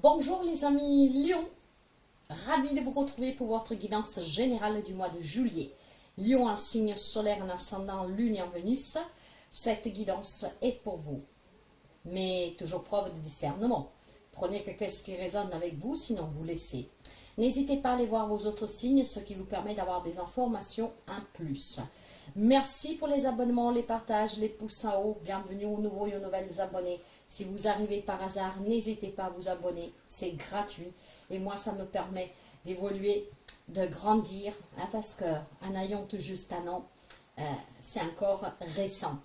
Bonjour les amis Lion, ravi de vous retrouver pour votre guidance générale du mois de juillet. Lion, un signe solaire, un ascendant, lune et en Vénus, cette guidance est pour vous. Mais toujours preuve de discernement. Prenez que ce qui résonne avec vous, sinon vous laissez. N'hésitez pas à aller voir vos autres signes, ce qui vous permet d'avoir des informations en plus. Merci pour les abonnements, les partages, les pouces en haut. Bienvenue aux nouveaux et aux nouvelles abonnés. Si vous arrivez par hasard, n'hésitez pas à vous abonner. C'est gratuit. Et moi, ça me permet d'évoluer, de grandir. Parce qu'en ayant tout juste un an, c'est encore récent.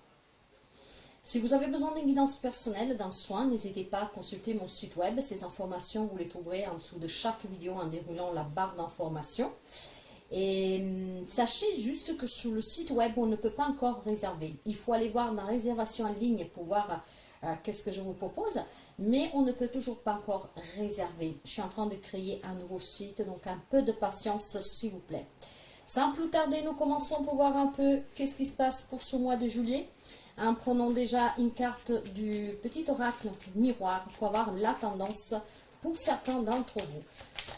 Si vous avez besoin d'une guidance personnelle, d'un soin, n'hésitez pas à consulter mon site web. Ces informations, vous les trouverez en dessous de chaque vidéo en déroulant la barre d'informations. Et sachez juste que sur le site web, on ne peut pas encore réserver. Il faut aller voir dans la réservation en ligne pour voir qu'est-ce que je vous propose. Mais on ne peut toujours pas encore réserver. Je suis en train de créer un nouveau site, donc un peu de patience s'il vous plaît. Sans plus tarder, nous commençons pour voir un peu qu'est-ce qui se passe pour ce mois de juillet. En prenant déjà une carte du petit oracle miroir pour avoir la tendance pour certains d'entre vous.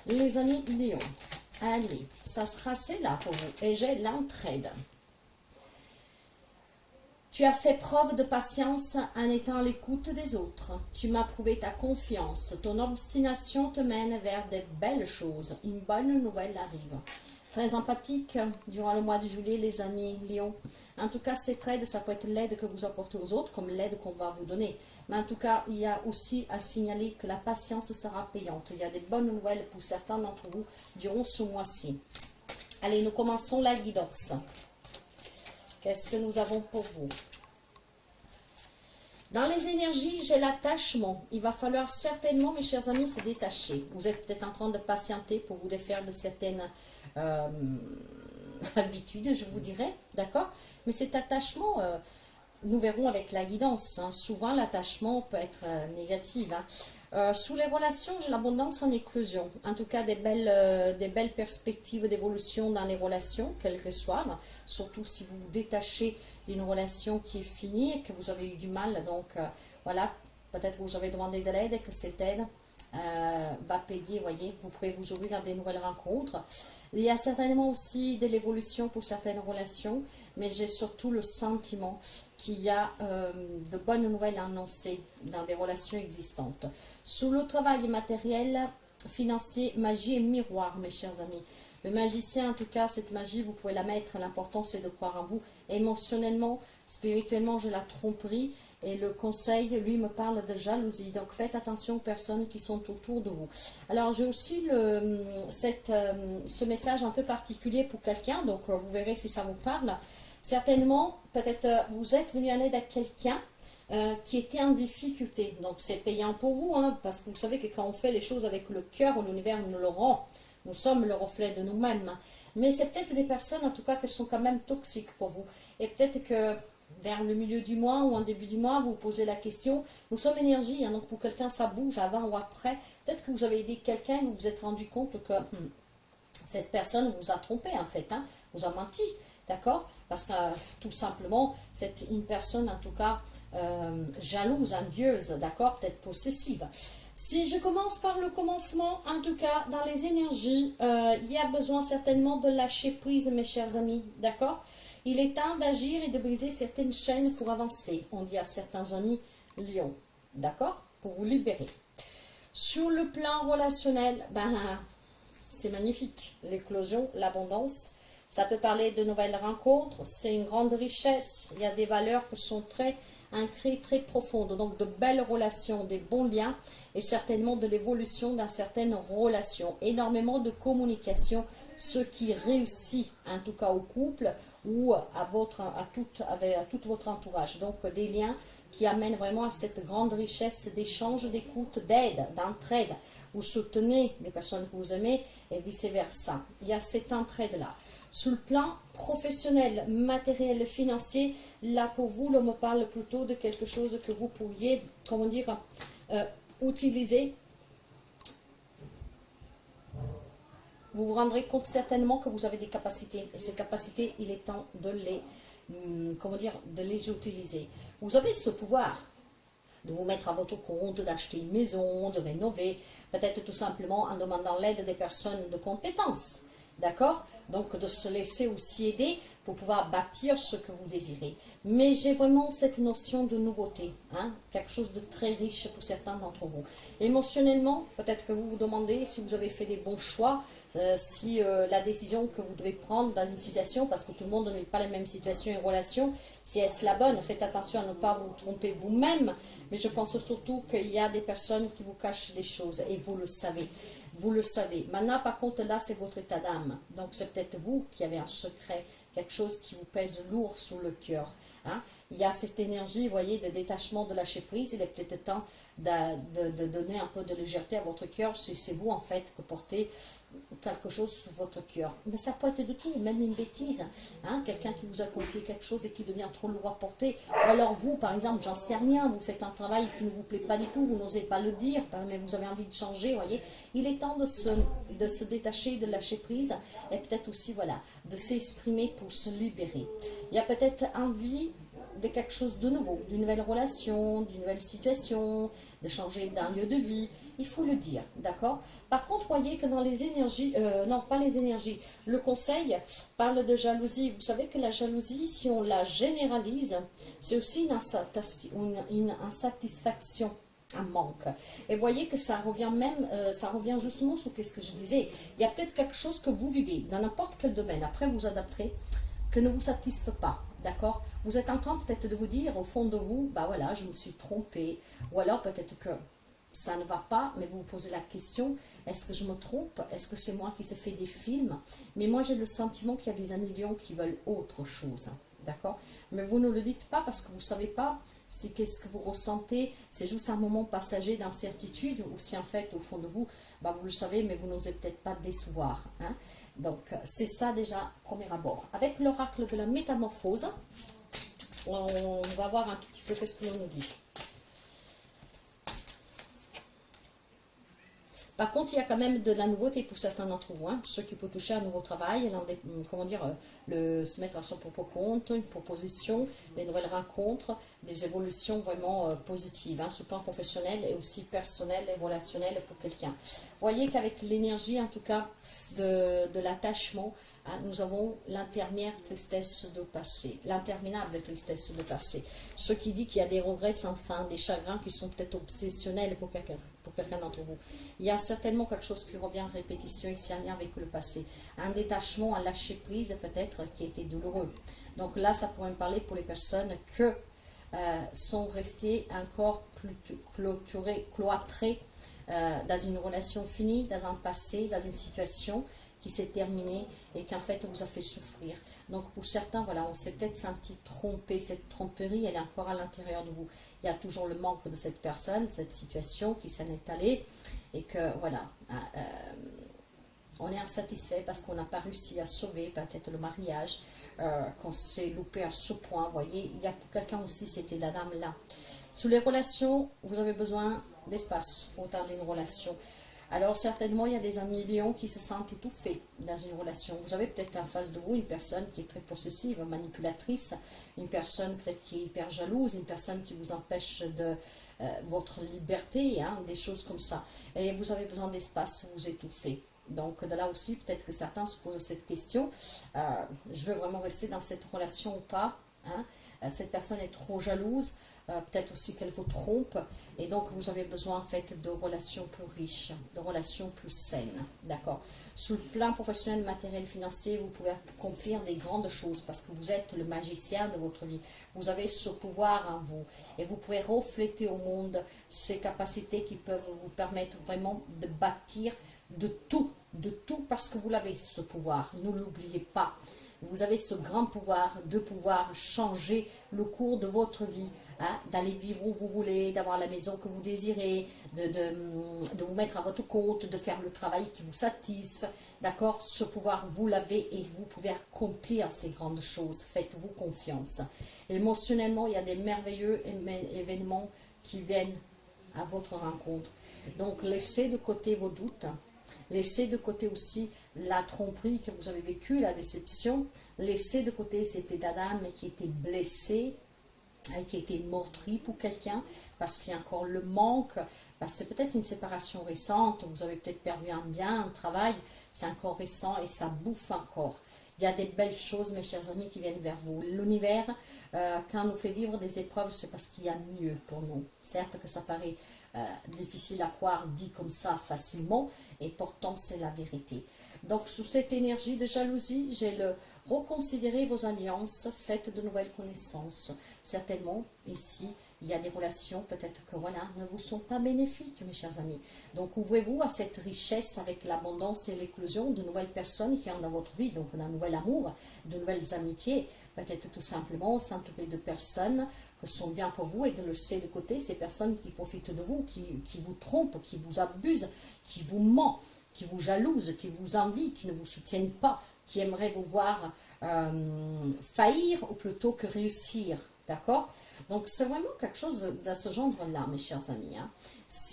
Les amis Lion, allez, ça sera là pour vous. Et j'ai l'entraide. Tu as fait preuve de patience en étant à l'écoute des autres. Tu m'as prouvé ta confiance. Ton obstination te mène vers de belles choses. Une bonne nouvelle arrive. Très empathique durant le mois de juillet, les amis Lion. En tout cas, cette aide, ça peut être l'aide que vous apportez aux autres, comme l'aide qu'on va vous donner. Mais en tout cas, il y a aussi à signaler que la patience sera payante. Il y a des bonnes nouvelles pour certains d'entre vous durant ce mois-ci. Allez, nous commençons la guidance. Qu'est-ce que nous avons pour vous? Dans les énergies, j'ai l'attachement. Il va falloir certainement, mes chers amis, se détacher. Vous êtes peut-être en train de patienter pour vous défaire de certaines habitudes, je vous dirais, d'accord? Mais cet attachement, nous verrons avec la guidance. Hein. Souvent, l'attachement peut être négatif. Hein. Sous les relations, j'ai l'abondance en éclosion. En tout cas, des belles perspectives d'évolution dans les relations, quelles que soient. Surtout si vous vous détachez d'une relation qui est finie et que vous avez eu du mal. Donc, voilà, peut-être que vous avez demandé de l'aide et que cette aide va payer, voyez. Vous pourrez vous ouvrir à des nouvelles rencontres. Il y a certainement aussi de l'évolution pour certaines relations, mais j'ai surtout le sentiment qu'il y a de bonnes nouvelles à annoncer dans des relations existantes. Sous le travail matériel, financier, magie et miroir, mes chers amis. Le magicien, en tout cas, cette magie, vous pouvez la mettre. L'important, c'est de croire en vous. Émotionnellement, spirituellement, j'ai la tromperie. Et le conseil, lui, me parle de jalousie. Donc, faites attention aux personnes qui sont autour de vous. Alors, j'ai aussi ce message un peu particulier pour quelqu'un. Donc, vous verrez si ça vous parle. Certainement, peut-être vous êtes venu en aide à quelqu'un qui était en difficulté. Donc, c'est payant pour vous. Hein, parce que vous savez que quand on fait les choses avec le cœur, l'univers nous le rend. Nous sommes le reflet de nous-mêmes. Mais c'est peut-être des personnes, en tout cas, qui sont quand même toxiques pour vous. Et peut-être que vers le milieu du mois ou en début du mois, vous vous posez la question, nous sommes énergie, hein, donc pour quelqu'un ça bouge avant ou après. Peut-être que vous avez aidé quelqu'un et vous vous êtes rendu compte que cette personne vous a trompé en fait, hein, vous a menti, d'accord? Parce que tout simplement, c'est une personne en tout cas jalouse, envieuse, d'accord? Peut-être possessive. Si je commence par le commencement, en tout cas, dans les énergies, il y a besoin certainement de lâcher prise, mes chers amis, d'accord? Il est temps d'agir et de briser certaines chaînes pour avancer. On dit à certains amis, Lion, d'accord? Pour vous libérer. Sur le plan relationnel, c'est magnifique. L'éclosion, l'abondance, ça peut parler de nouvelles rencontres, c'est une grande richesse. Il y a des valeurs qui sont très ancrées, très profondes. Donc, de belles relations, des bons liens et certainement de l'évolution dans certaines relations. Énormément de communication, ce qui réussit, en tout cas au couple ou à tout votre entourage. Donc, des liens qui amènent vraiment à cette grande richesse d'échange, d'écoute, d'aide, d'entraide. Vous soutenez les personnes que vous aimez et vice-versa. Il y a cette entraide-là. Sur le plan professionnel, matériel, financier, là pour vous, l'on me parle plutôt de quelque chose que vous pourriez, comment dire, utiliser. Vous vous rendrez compte certainement que vous avez des capacités. Et ces capacités, il est temps de les, de les utiliser. Vous avez ce pouvoir. de vous mettre à votre compte, d'acheter une maison, de rénover, peut-être tout simplement en demandant l'aide des personnes de compétences. D'accord? Donc de se laisser aussi aider pour pouvoir bâtir ce que vous désirez. Mais j'ai vraiment cette notion de nouveauté, hein? Quelque chose de très riche pour certains d'entre vous. Émotionnellement, peut-être que vous vous demandez si vous avez fait des bons choix, si la décision que vous devez prendre dans une situation, parce que tout le monde ne vit pas les mêmes situations et relations, si est-ce la bonne. Faites attention à ne pas vous tromper vous-même, mais je pense surtout qu'il y a des personnes qui vous cachent des choses et vous le savez. Vous le savez. Maintenant, par contre, là, c'est votre état d'âme. Donc, c'est peut-être vous qui avez un secret, quelque chose qui vous pèse lourd sur le cœur. Hein? Il y a cette énergie, vous voyez, de détachement, de lâcher prise. Il est peut-être temps de donner un peu de légèreté à votre cœur si c'est vous, en fait, que portez quelque chose sur votre cœur. Mais ça peut être de tout, même une bêtise. Hein? Quelqu'un qui vous a confié quelque chose et qui devient trop lourd à porter. Ou alors vous, par exemple, j'en sais rien, vous faites un travail qui ne vous plaît pas du tout, vous n'osez pas le dire, mais vous avez envie de changer, vous voyez. Il est temps de se détacher, de lâcher prise et peut-être aussi, voilà, de s'exprimer pour se libérer. Il y a peut-être envie de quelque chose de nouveau, d'une nouvelle relation, d'une nouvelle situation, de changer d'un lieu de vie, il faut le dire, d'accord? Par contre, voyez que dans les énergies, non pas les énergies, le conseil parle de jalousie. Vous savez que la jalousie, si on la généralise, c'est aussi une insatisfaction, un manque. Et voyez que ça revient même, ça revient justement sur ce que je disais. Il y a peut-être quelque chose que vous vivez dans n'importe quel domaine, après vous adapterez, que ne vous satisfait pas. D'accord? Vous êtes en train peut-être de vous dire au fond de vous, bah voilà, je me suis trompée. Ou alors peut-être que ça ne va pas, mais vous vous posez la question, est-ce que je me trompe? Est-ce que c'est moi qui se fais des films? Mais moi j'ai le sentiment qu'il y a des millions qui veulent autre chose. D'accord? Mais vous ne le dites pas parce que vous ne savez pas si qu'est-ce que vous ressentez, c'est juste un moment passager d'incertitude, ou si en fait au fond de vous, bah, vous le savez, mais vous n'osez peut-être pas décevoir. Hein? Donc c'est ça déjà, premier abord. Avec l'oracle de la métamorphose, on va voir un tout petit peu ce que l'on nous dit. Par contre, il y a quand même de la nouveauté pour certains d'entre vous, hein, ceux qui peuvent toucher un nouveau travail, comment dire, se mettre à son propre compte, une proposition, des nouvelles rencontres, des évolutions vraiment positives, hein, sur le plan professionnel et aussi personnel et relationnel pour quelqu'un. Vous voyez qu'avec l'énergie, en tout cas, de l'attachement, hein, nous avons l'interminable tristesse de passé, l'interminable tristesse de passé. Ce qui dit qu'il y a des regrets sans fin, des chagrins qui sont peut-être obsessionnels pour quelqu'un d'entre vous. Il y a certainement quelque chose qui revient en répétition ici en lien avec le passé. Un détachement, un lâcher prise peut-être qui a été douloureux. Donc là, ça pourrait me parler pour les personnes que sont restées encore cloîtrées dans une relation finie, dans un passé, dans une situation qui s'est terminée et qu'en fait vous a fait souffrir. Donc pour certains, voilà, on s'est peut-être senti trompé, cette tromperie, elle est encore à l'intérieur de vous. Il y a toujours le manque de cette personne, cette situation qui s'en est allée et que voilà, on est insatisfait parce qu'on n'a pas réussi à sauver peut-être le mariage, qu'on s'est loupé à ce point. Vous voyez, il y a pour quelqu'un aussi cet état d'âme-là. Sous les relations, vous avez besoin d'espace pour garder une relation. Alors certainement, il y a des millions qui se sentent étouffés dans une relation. Vous avez peut-être en face de vous une personne qui est très possessive, manipulatrice, une personne peut-être qui est hyper jalouse, une personne qui vous empêche de votre liberté, hein, des choses comme ça. Et vous avez besoin d'espace, vous étouffez. Donc de là aussi, peut-être que certains se posent cette question, je veux vraiment rester dans cette relation ou pas, hein? Cette personne est trop jalouse, peut-être aussi qu'elle vous trompe, et donc vous avez besoin en fait de relations plus riches, de relations plus saines, d'accord? Sur le plan professionnel, matériel, financier, vous pouvez accomplir des grandes choses parce que vous êtes le magicien de votre vie. Vous avez ce pouvoir en vous et vous pourrez refléter au monde ces capacités qui peuvent vous permettre vraiment de bâtir de tout parce que vous l'avez ce pouvoir, ne l'oubliez pas. Vous avez ce grand pouvoir de pouvoir changer le cours de votre vie, hein, d'aller vivre où vous voulez, d'avoir la maison que vous désirez, de vous mettre à votre compte, de faire le travail qui vous satisfait, d'accord? Ce pouvoir, vous l'avez et vous pouvez accomplir ces grandes choses. Faites-vous confiance. Émotionnellement, il y a des merveilleux événements qui viennent à votre rencontre. Donc, laissez de côté vos doutes. Laissez de côté aussi la tromperie que vous avez vécue, la déception. Laissez de côté cet état d'âme qui était blessé. qui a été meurtri pour quelqu'un, parce qu'il y a encore le manque, parce que c'est peut-être une séparation récente, vous avez peut-être perdu un bien, un travail, c'est encore récent et ça bouffe encore. Il y a des belles choses, mes chers amis, qui viennent vers vous. L'univers, quand nous fait vivre des épreuves, c'est parce qu'il y a mieux pour nous. Certes que ça paraît difficile à croire, dit comme ça facilement, et pourtant c'est la vérité. Donc sous cette énergie de jalousie, j'ai le reconsidérer vos alliances, faites de nouvelles connaissances. Certainement, ici, il y a des relations peut-être que voilà, ne vous sont pas bénéfiques, mes chers amis. Donc ouvrez-vous à cette richesse avec l'abondance et l'éclosion de nouvelles personnes qui entrent dans votre vie, donc d'un nouvel amour, de nouvelles amitiés, peut-être tout simplement s'entourer de personnes que sont bien pour vous et de le laisser de côté, ces personnes qui profitent de vous, qui vous trompent, qui vous abusent, qui vous mentent, qui vous jalousent, qui vous envient, qui ne vous soutiennent pas, qui aimeraient vous voir faillir ou plutôt que réussir. D'accord? Donc c'est vraiment quelque chose de ce genre-là, mes chers amis. Hein.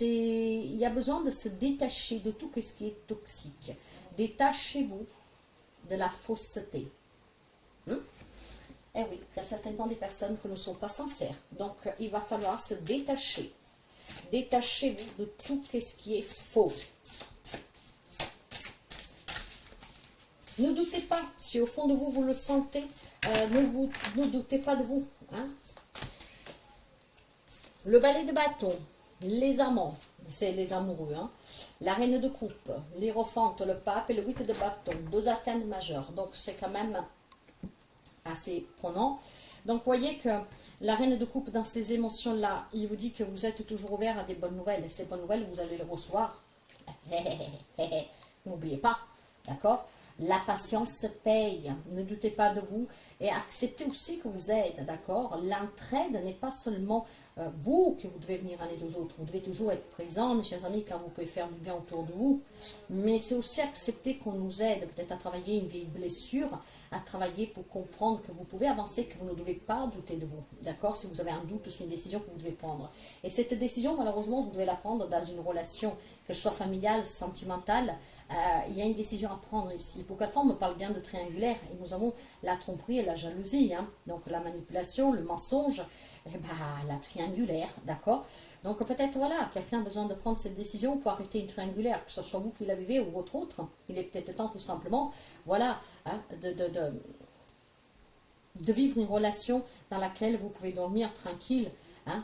Il y a besoin de se détacher de tout ce qui est toxique. Détachez-vous de la fausseté. Eh oui, il y a certainement des personnes qui ne sont pas sincères. Donc il va falloir se détacher. Détachez-vous de tout ce qui est faux. Ne doutez pas, si au fond de vous, vous le sentez, ne doutez pas de vous. Hein. Le valet de bâton, les amants, c'est les amoureux. Hein. La reine de coupe, l'hiérophante, le pape et le 8 de bâton, 2 arcanes majeurs. Donc c'est quand même assez prenant. Donc vous voyez que la reine de coupe, dans ces émotions-là, il vous dit que vous êtes toujours ouvert à des bonnes nouvelles. Et ces bonnes nouvelles, vous allez les recevoir. N'oubliez pas, d'accord? La patience se paye, ne doutez pas de vous et acceptez aussi que vous êtes, d'accord? L'entraide n'est pas seulement vous que vous devez venir en aide aux autres, vous devez toujours être présent, mes chers amis, quand vous pouvez faire du bien autour de vous, mais c'est aussi accepter qu'on nous aide, peut-être à travailler une vieille blessure, à travailler pour comprendre que vous pouvez avancer, que vous ne devez pas douter de vous, d'accord? Si vous avez un doute sur une décision que vous devez prendre. Et cette décision, malheureusement, vous devez la prendre dans une relation, que ce soit familiale, sentimentale, il y a une décision à prendre ici. Pour quelqu'un, on me parle bien de triangulaire, et nous avons la tromperie et la jalousie, hein? Donc la manipulation, le mensonge, et la triangulaire, d'accord? Donc peut-être, voilà, quelqu'un a besoin de prendre cette décision pour arrêter une triangulaire, que ce soit vous qui la vivez ou votre autre. Il est peut-être temps tout simplement, voilà, hein, de vivre une relation dans laquelle vous pouvez dormir tranquille, hein,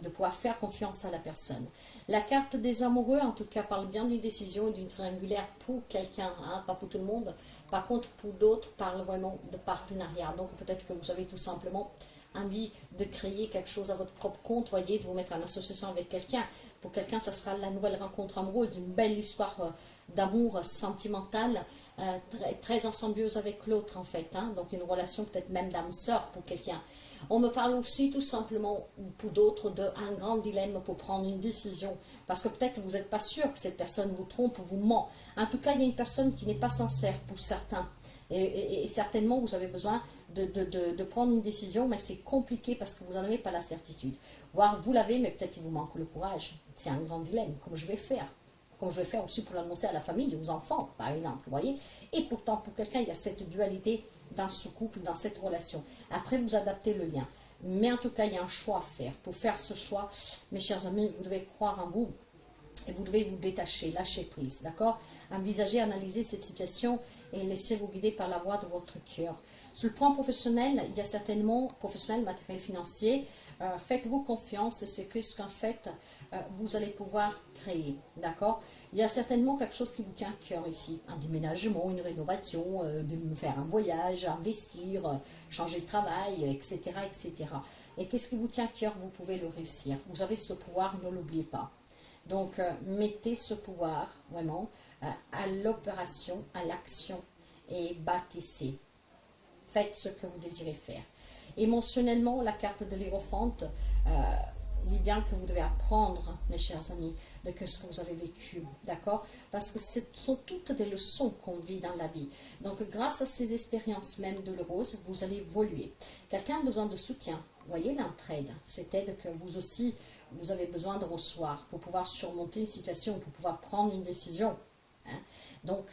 de pouvoir faire confiance à la personne. La carte des amoureux, en tout cas, parle bien d'une décision et d'une triangulaire pour quelqu'un, hein, pas pour tout le monde. Par contre, pour d'autres, parle vraiment de partenariat. Donc peut-être que vous avez tout simplement envie de créer quelque chose à votre propre compte, voyez, de vous mettre en association avec quelqu'un. Pour quelqu'un, ça sera la nouvelle rencontre amoureuse, une belle histoire d'amour sentimental, très ensemblieuse avec l'autre en fait. Hein. Donc une relation peut-être même d'âme-sœur pour quelqu'un. On me parle aussi tout simplement, pour d'autres, d'un grand dilemme pour prendre une décision. Parce que peut-être vous n'êtes pas sûr que cette personne vous trompe, vous ment. En tout cas, il y a une personne qui n'est pas sincère pour certains. Et certainement, vous avez besoin de prendre une décision, mais c'est compliqué parce que vous n'en avez pas la certitude. Voire vous l'avez, mais peut-être il vous manque le courage. C'est un grand dilemme, comme je vais faire. Comme je vais faire aussi pour l'annoncer à la famille, aux enfants, par exemple, vous voyez. Et pourtant, pour quelqu'un, il y a cette dualité dans ce couple, dans cette relation. Après, vous adaptez le lien. Mais en tout cas, il y a un choix à faire. Pour faire ce choix, mes chers amis, vous devez croire en vous. Et vous devez vous détacher, lâcher prise, d'accord? Envisagez, analysez cette situation et laissez-vous guider par la voix de votre cœur. Sur le plan professionnel, il y a certainement, professionnel, matériel, financier, faites-vous confiance, c'est ce qu'en fait, vous allez pouvoir créer, d'accord? Il y a certainement quelque chose qui vous tient à cœur ici, un déménagement, une rénovation, de faire un voyage, investir, changer de travail, etc., etc. Et qu'est-ce qui vous tient à cœur? Vous pouvez le réussir. Vous avez ce pouvoir, ne l'oubliez pas. Donc, mettez ce pouvoir, vraiment, à l'opération, à l'action et bâtissez. Faites ce que vous désirez faire. Émotionnellement, la carte de l'hiérophante dit bien que vous devez apprendre, mes chers amis, de ce que vous avez vécu, d'accord? Parce que ce sont toutes des leçons qu'on vit dans la vie. Donc, grâce à ces expériences même douloureuses, vous allez évoluer. Quelqu'un a besoin de soutien. Voyez l'entraide, c'est aide que vous aussi, vous avez besoin de recevoir pour pouvoir surmonter une situation, pour pouvoir prendre une décision. Hein. Donc,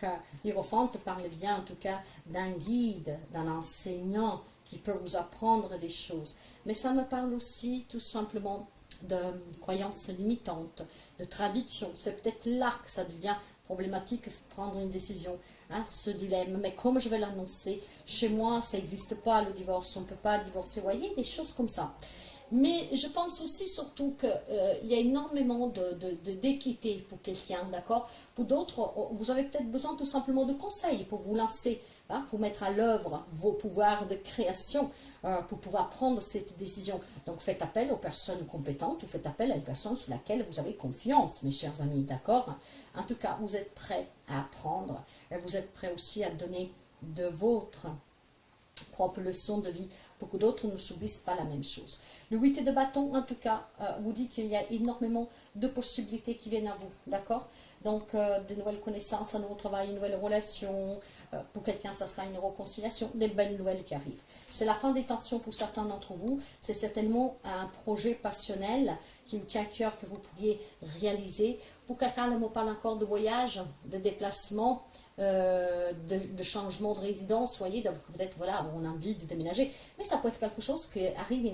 l'hiérophante parle bien en tout cas d'un guide, d'un enseignant qui peut vous apprendre des choses. Mais ça me parle aussi tout simplement de croyances limitantes, de traditions. C'est peut-être là que ça devient problématique de prendre une décision, hein, ce dilemme. Mais comme je vais l'annoncer, chez moi, ça n'existe pas le divorce, on ne peut pas divorcer, vous voyez, des choses comme ça. Mais je pense aussi surtout qu'il y a énormément d'équité pour quelqu'un, d'accord? Pour d'autres, vous avez peut-être besoin tout simplement de conseils pour vous lancer, hein, pour mettre à l'œuvre vos pouvoirs de création, pour pouvoir prendre cette décision. Donc faites appel aux personnes compétentes ou faites appel à une personne sur laquelle vous avez confiance, mes chers amis, d'accord? En tout cas, vous êtes prêts à apprendre et vous êtes prêts aussi à donner de votre propre leçon de vie pour que d'autres ne subissent pas la même chose. Le 8 de bâton, en tout cas, vous dit qu'il y a énormément de possibilités qui viennent à vous, d'accord? Donc, de nouvelles connaissances, un nouveau travail, une nouvelle relation. Pour quelqu'un, ça sera une réconciliation, des belles nouvelles qui arrivent. C'est la fin des tensions pour certains d'entre vous. C'est certainement un projet passionnel qui vous tient à cœur, que vous pourriez réaliser. Pour quelqu'un, le mot parle encore de voyage, de déplacement, de changement de résidence, voyez, peut-être voilà, on a envie de déménager, mais ça peut être quelque chose qui arrive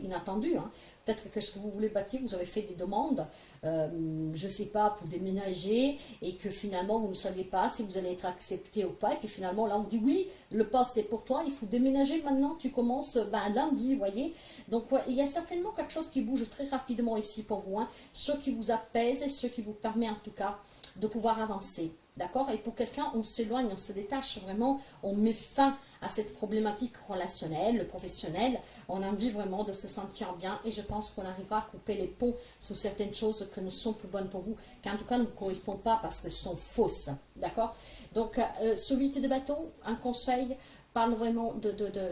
inattendu, hein. Peut-être que ce que vous voulez bâtir, vous avez fait des demandes, je ne sais pas, pour déménager, et que finalement vous ne saviez pas si vous allez être accepté ou pas, et puis finalement là on vous dit oui, le poste est pour toi, il faut déménager maintenant, tu commences lundi, vous voyez. Donc ouais, il y a certainement quelque chose qui bouge très rapidement ici pour vous, hein, ce qui vous apaise et ce qui vous permet en tout cas de pouvoir avancer. D'accord? Et pour quelqu'un, on s'éloigne, on se détache vraiment, on met fin à cette problématique relationnelle, professionnelle. On a envie vraiment de se sentir bien et je pense qu'on arrivera à couper les ponts sur certaines choses qui ne sont plus bonnes pour vous, qui en tout cas ne correspondent pas parce qu'elles sont fausses. D'accord? Donc, ce 8 de bâton, un conseil, parle vraiment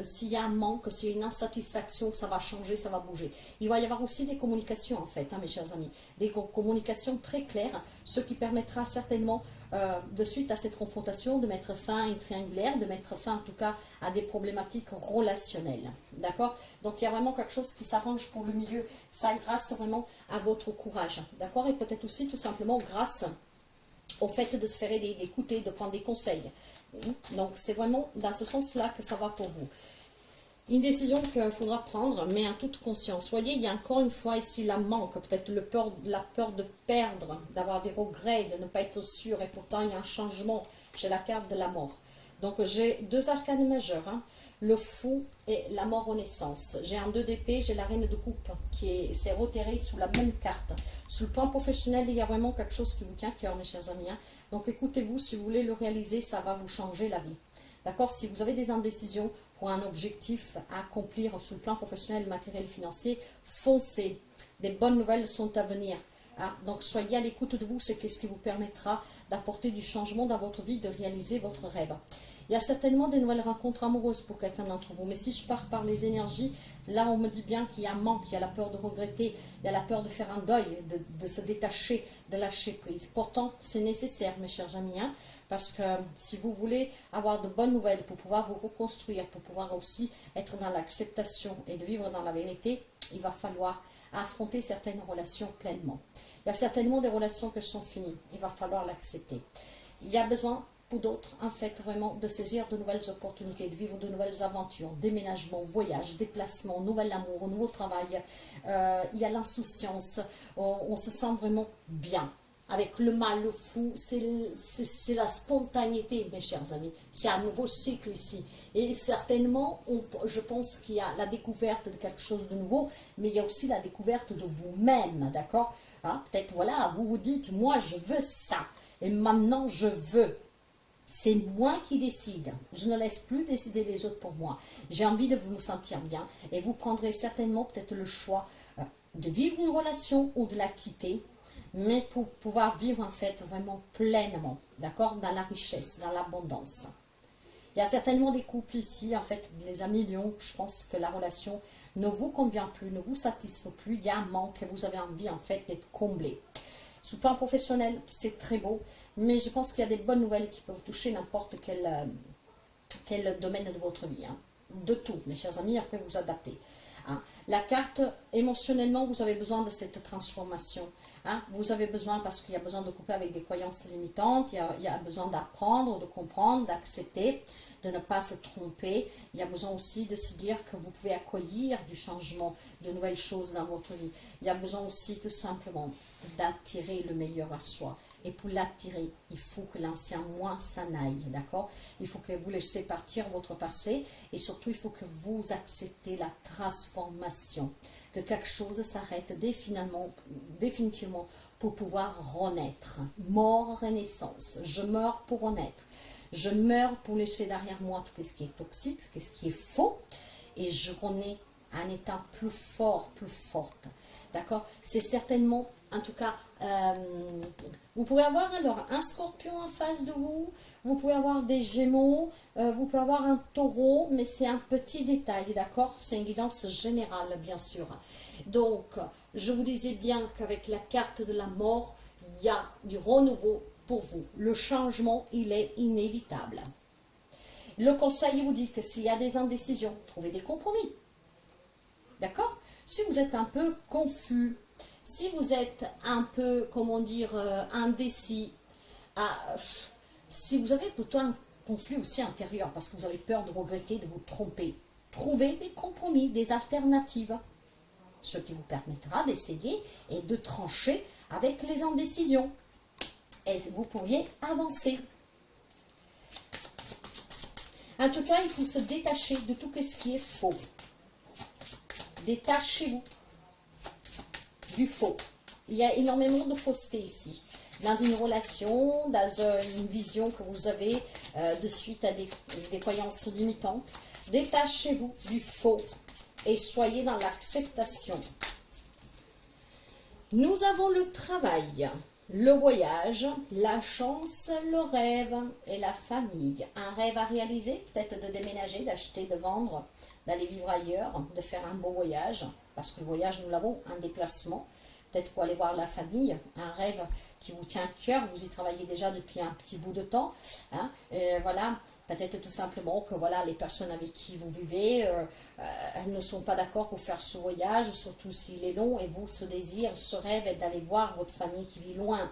s'il y a un manque, s'il y a une insatisfaction, ça va changer, ça va bouger. Il va y avoir aussi des communications en fait, hein, mes chers amis, des communications très claires, ce qui permettra certainement de suite à cette confrontation de mettre fin à une triangulaire, de mettre fin en tout cas à des problématiques relationnelles. D'accord? Donc il y a vraiment quelque chose qui s'arrange pour le milieu, ça grâce vraiment à votre courage. D'accord? Et peut-être aussi tout simplement grâce au fait de se faire aider, d'écouter, de prendre des conseils. Donc c'est vraiment dans ce sens-là que ça va pour vous. Une décision qu'il faudra prendre, mais en toute conscience. Vous voyez, il y a encore une fois ici la manque, peut-être la peur de perdre, d'avoir des regrets, de ne pas être sûr, et pourtant il y a un changement. J'ai la carte de la mort. Donc j'ai deux arcanes majeurs, hein, le fou et la mort renaissance. J'ai un 2 d'épée, j'ai la reine de coupe qui s'est reterrée sous la même carte. Sur le plan professionnel, il y a vraiment quelque chose qui vous tient à cœur, mes chers amis, hein. Donc écoutez-vous, si vous voulez le réaliser, ça va vous changer la vie. D'accord? Si vous avez des indécisions pour un objectif à accomplir sur le plan professionnel, matériel, financier, foncez. Des bonnes nouvelles sont à venir. Ah, donc soyez à l'écoute de vous, c'est ce qui vous permettra d'apporter du changement dans votre vie, de réaliser votre rêve. Il y a certainement des nouvelles rencontres amoureuses pour quelqu'un d'entre vous, mais si je pars par les énergies, là on me dit bien qu'il y a un manque, il y a la peur de regretter, il y a la peur de faire un deuil, de se détacher, de lâcher prise. Pourtant, c'est nécessaire, mes chers amis, hein, parce que si vous voulez avoir de bonnes nouvelles pour pouvoir vous reconstruire, pour pouvoir aussi être dans l'acceptation et de vivre dans la vérité, il va falloir affronter certaines relations pleinement. Il y a certainement des relations qui sont finies, il va falloir l'accepter. Il y a besoin pour d'autres, en fait, vraiment de saisir de nouvelles opportunités, de vivre de nouvelles aventures, déménagement, voyage, déplacement, nouvel amour, nouveau travail. Il y a l'insouciance, on se sent vraiment bien. Avec le mal, le fou, c'est la spontanéité, mes chers amis. C'est un nouveau cycle ici. Et certainement, je pense qu'il y a la découverte de quelque chose de nouveau, mais il y a aussi la découverte de vous-même, d'accord, hein? Peut-être, voilà, vous vous dites, moi, je veux ça. Et maintenant, je veux. C'est moi qui décide. Je ne laisse plus décider les autres pour moi. J'ai envie de me sentir bien. Et vous prendrez certainement peut-être le choix de vivre une relation ou de la quitter, mais pour pouvoir vivre en fait vraiment pleinement, d'accord, dans la richesse, dans l'abondance. Il y a certainement des couples ici, en fait, les amis lions, je pense que la relation ne vous convient plus, ne vous satisfait plus, il y a un manque et vous avez envie en fait d'être comblé. Sous le plan professionnel, c'est très beau, mais je pense qu'il y a des bonnes nouvelles qui peuvent toucher n'importe quel domaine de votre vie, hein. De tout, mes chers amis, après vous adaptez. Hein. La carte, émotionnellement, vous avez besoin de cette transformation. Hein. Vous avez besoin, parce qu'il y a besoin de couper avec des croyances limitantes, il y a besoin d'apprendre, de comprendre, d'accepter, de ne pas se tromper. Il y a besoin aussi de se dire que vous pouvez accueillir du changement, de nouvelles choses dans votre vie. Il y a besoin aussi tout simplement d'attirer le meilleur à soi. Et pour l'attirer, il faut que l'ancien moi s'en aille, d'accord? Il faut que vous laissiez partir votre passé et surtout, il faut que vous acceptez la transformation, que quelque chose s'arrête définitivement pour pouvoir renaître. Mort, renaissance. Je meurs pour renaître. Je meurs pour laisser derrière moi tout ce qui est toxique, tout ce qui est faux, et je renais en étant plus fort, plus forte. D'accord? C'est certainement, en tout cas, vous pouvez avoir alors un scorpion en face de vous, vous pouvez avoir des gémeaux, vous pouvez avoir un taureau, mais c'est un petit détail, d'accord? C'est une guidance générale, bien sûr. Donc, je vous disais bien qu'avec la carte de la mort, il y a du renouveau pour vous. Le changement, il est inévitable. Le conseil vous dit que s'il y a des indécisions, trouvez des compromis. D'accord? Si vous êtes un peu confus, si vous êtes un peu, comment dire, indécis, si vous avez plutôt un conflit aussi intérieur, parce que vous avez peur de regretter, de vous tromper, trouvez des compromis, des alternatives, ce qui vous permettra d'essayer et de trancher avec les indécisions. Et vous pourriez avancer. En tout cas, il faut se détacher de tout ce qui est faux. Détachez-vous du faux. Il y a énormément de fausseté ici. Dans une relation, dans une vision que vous avez de suite à des croyances limitantes. Détachez-vous du faux et soyez dans l'acceptation. Nous avons le travail, le voyage, la chance, le rêve et la famille. Un rêve à réaliser, peut-être de déménager, d'acheter, de vendre, d'aller vivre ailleurs, de faire un beau voyage, parce que le voyage, nous l'avons, un déplacement, peut-être pour aller voir la famille, un rêve qui vous tient à cœur, vous y travaillez déjà depuis un petit bout de temps, hein, voilà, peut-être tout simplement que voilà, les personnes avec qui vous vivez, elles ne sont pas d'accord pour faire ce voyage, surtout s'il est long, et vous, ce désir, ce rêve est d'aller voir votre famille qui vit loin.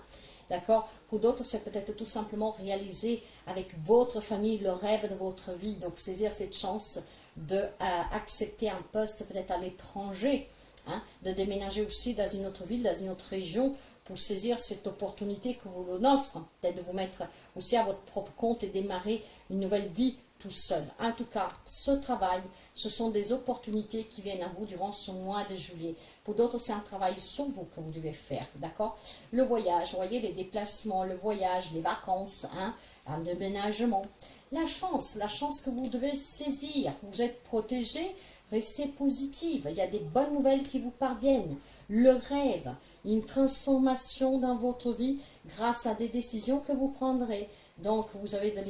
D'accord? Pour d'autres, c'est peut-être tout simplement réaliser avec votre famille le rêve de votre vie. Donc, saisir cette chance d'accepter un poste peut-être à l'étranger, hein, de déménager aussi dans une autre ville, dans une autre région, pour saisir cette opportunité que vous l'on offre. Peut-être de vous mettre aussi à votre propre compte et démarrer une nouvelle vie tout seul. En tout cas, ce travail, ce sont des opportunités qui viennent à vous durant ce mois de juillet. Pour d'autres, c'est un travail sur vous que vous devez faire, d'accord? Le voyage, vous voyez, les déplacements, le voyage, les vacances, hein, un déménagement. La chance que vous devez saisir. Vous êtes protégé, restez positive. Il y a des bonnes nouvelles qui vous parviennent. Le rêve, une transformation dans votre vie grâce à des décisions que vous prendrez. Donc, vous avez de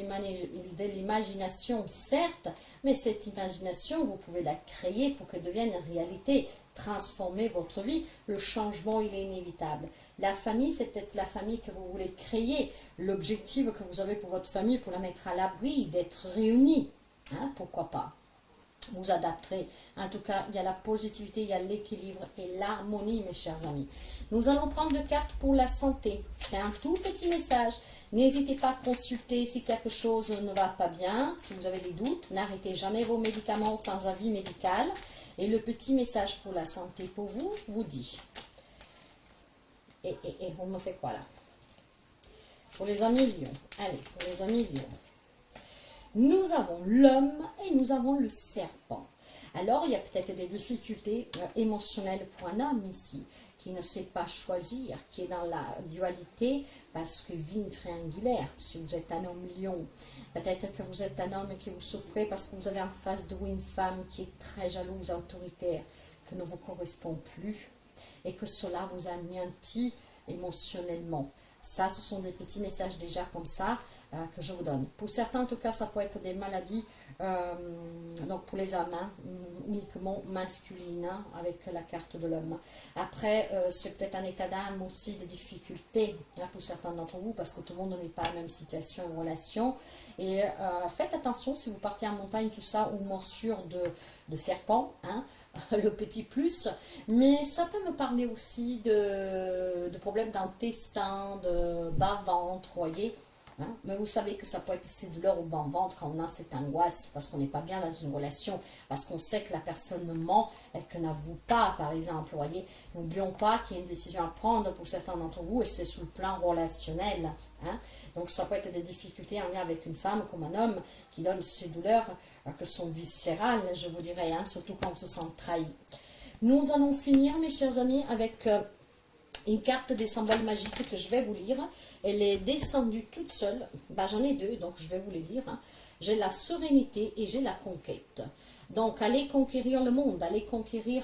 l'imagination, certes, mais cette imagination, vous pouvez la créer pour qu'elle devienne réalité, transformer votre vie. Le changement, il est inévitable. La famille, c'est peut-être la famille que vous voulez créer, l'objectif que vous avez pour votre famille, pour la mettre à l'abri, d'être réunis. Hein, pourquoi pas? Vous adapterez. En tout cas, il y a la positivité, il y a l'équilibre et l'harmonie, mes chers amis. Nous allons prendre deux cartes pour la santé. C'est un tout petit message. N'hésitez pas à consulter si quelque chose ne va pas bien. Si vous avez des doutes, n'arrêtez jamais vos médicaments sans avis médical. Et le petit message pour la santé pour vous, vous dit. Et on me fait quoi là? Pour les amis lions. Allez, pour les amis lions. Nous avons l'homme et nous avons le serpent. Alors, il y a peut-être des difficultés émotionnelles pour un homme ici, qui ne sait pas choisir, qui est dans la dualité, parce que vie une triangulaire, si vous êtes un homme lion. Peut-être que vous êtes un homme et que vous souffrez parce que vous avez en face de vous une femme qui est très jalouse, autoritaire, que ne vous correspond plus, et que cela vous anéantit émotionnellement. Ça, ce sont des petits messages déjà comme ça que je vous donne. Pour certains, en tout cas, ça peut être des maladies, donc pour les hommes, hein, uniquement masculines, hein, avec la carte de l'homme. Après, c'est peut-être un état d'âme aussi de difficulté hein, pour certains d'entre vous, parce que tout le monde n'est pas la même situation ou relation. Et faites attention si vous partez en montagne, tout ça, ou morsure de serpent, hein, le petit plus, mais ça peut me parler aussi de problèmes d'intestin, de bas-ventre, voyez. Hein. Mais vous savez que ça peut être ces douleurs au bas-ventre quand on a cette angoisse, parce qu'on n'est pas bien dans une relation, parce qu'on sait que la personne ment et que n'avoue pas, par exemple, voyez. N'oublions pas qu'il y a une décision à prendre pour certains d'entre vous, et c'est sous le plan relationnel. Hein. Donc ça peut être des difficultés en lien avec une femme comme un homme qui donne ces douleurs que sont viscérales, je vous dirais, hein, surtout quand on se sent trahi. Nous allons finir, mes chers amis, avec une carte des symboles magiques que je vais vous lire. Elle est descendue toute seule. Ben, j'en ai deux, donc je vais vous les lire. Hein. J'ai la sérénité et j'ai la conquête. Donc, allez conquérir le monde, allez conquérir,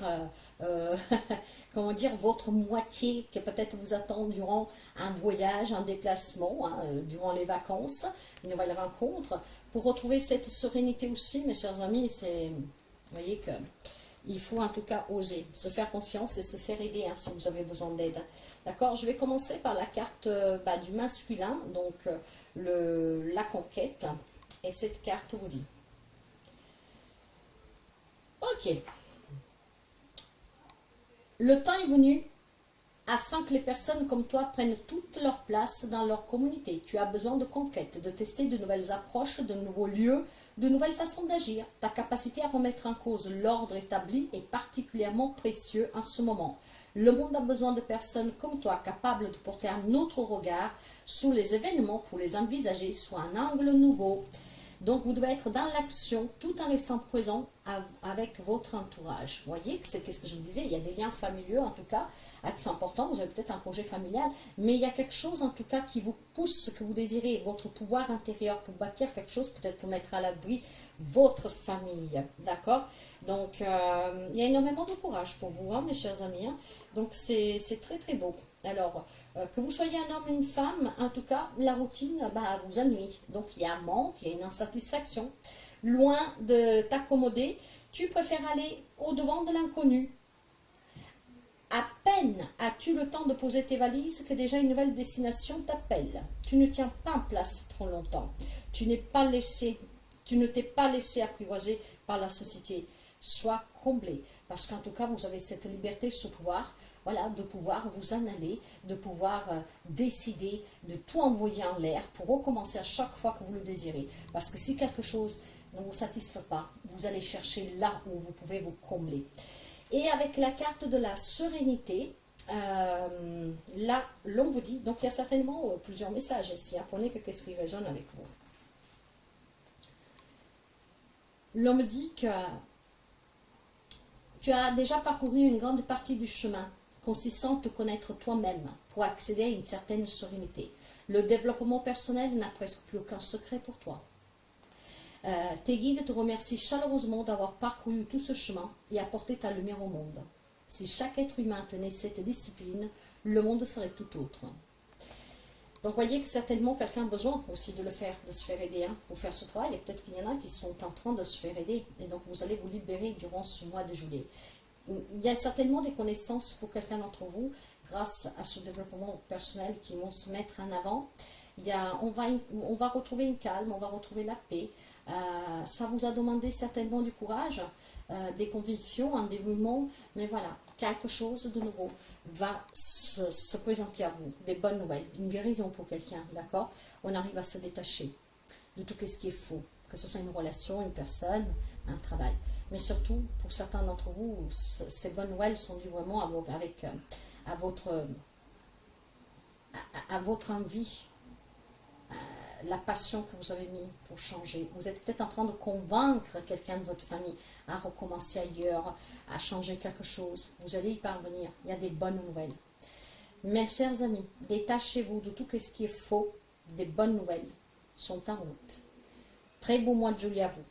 comment dire, votre moitié qui peut-être vous attend durant un voyage, un déplacement, hein, durant les vacances, une nouvelle rencontre. Pour retrouver cette sérénité aussi, mes chers amis, c'est, vous voyez que il faut en tout cas oser, se faire confiance et se faire aider hein, si vous avez besoin d'aide. D'accord, je vais commencer par la carte du masculin, donc la conquête. Et cette carte vous dit. Ok. Le temps est venu afin que les personnes comme toi prennent toute leur place dans leur communauté. Tu as besoin de conquête, de tester de nouvelles approches, de nouveaux lieux, de nouvelles façons d'agir. Ta capacité à remettre en cause l'ordre établi est particulièrement précieux en ce moment. Le monde a besoin de personnes comme toi capables de porter un autre regard sur les événements pour les envisager sous un angle nouveau. Donc, vous devez être dans l'action tout en restant présent avec votre entourage. Vous voyez, c'est qu'est-ce que je vous disais, il y a des liens familiaux en tout cas qui sont importants. Vous avez peut-être un projet familial, mais il y a quelque chose en tout cas qui vous pousse, que vous désirez, votre pouvoir intérieur pour bâtir quelque chose, peut-être pour mettre à l'abri votre famille. D'accord? Donc, il y a énormément de courage pour vous, hein, mes chers amis. Hein. Donc, c'est très très beau. Alors, que vous soyez un homme ou une femme, en tout cas, la routine vous ennuie. Donc, il y a un manque, il y a une insatisfaction. Loin de t'accommoder, tu préfères aller au-devant de l'inconnu. À peine as-tu le temps de poser tes valises que déjà une nouvelle destination t'appelle. Tu ne tiens pas en place trop longtemps. Tu ne t'es pas laissé apprivoiser par la société. Sois comblé, parce qu'en tout cas, vous avez cette liberté, ce pouvoir, voilà, de pouvoir vous en aller, de pouvoir décider de tout envoyer en l'air pour recommencer à chaque fois que vous le désirez. Parce que si quelque chose ne vous satisfait pas, vous allez chercher là où vous pouvez vous combler. Et avec la carte de la sérénité, là, l'on vous dit, donc il y a certainement plusieurs messages ici, apprenez que qu'est-ce qui résonne avec vous. L'on me dit que tu as déjà parcouru une grande partie du chemin, consistant à te connaître toi-même pour accéder à une certaine sérénité. Le développement personnel n'a presque plus aucun secret pour toi. Tes guides te remercient chaleureusement d'avoir parcouru tout ce chemin et apporté ta lumière au monde. Si chaque être humain tenait cette discipline, le monde serait tout autre. Donc, voyez que certainement quelqu'un a besoin aussi de le faire, de se faire aider pour faire ce travail. Et peut-être qu'il y en a qui sont en train de se faire aider. Et donc, vous allez vous libérer durant ce mois de juillet. Il y a certainement des connaissances pour quelqu'un d'entre vous grâce à ce développement personnel qui vont se mettre en avant. On va retrouver une calme, on va retrouver la paix. Ça vous a demandé certainement du courage, des convictions, un dévouement, mais voilà, quelque chose de nouveau va se présenter à vous, des bonnes nouvelles, une guérison pour quelqu'un, d'accord? On arrive à se détacher de tout ce qui est faux, que ce soit une relation, une personne, un travail. Mais surtout, pour certains d'entre vous, ces bonnes nouvelles sont dues vraiment à votre envie, la passion que vous avez mis pour changer. Vous êtes peut-être en train de convaincre quelqu'un de votre famille à recommencer ailleurs, à changer quelque chose. Vous allez y parvenir. Il y a des bonnes nouvelles. Mes chers amis, détachez-vous de tout ce qui est faux. Des bonnes nouvelles sont en route. Très beau mois de juillet à vous.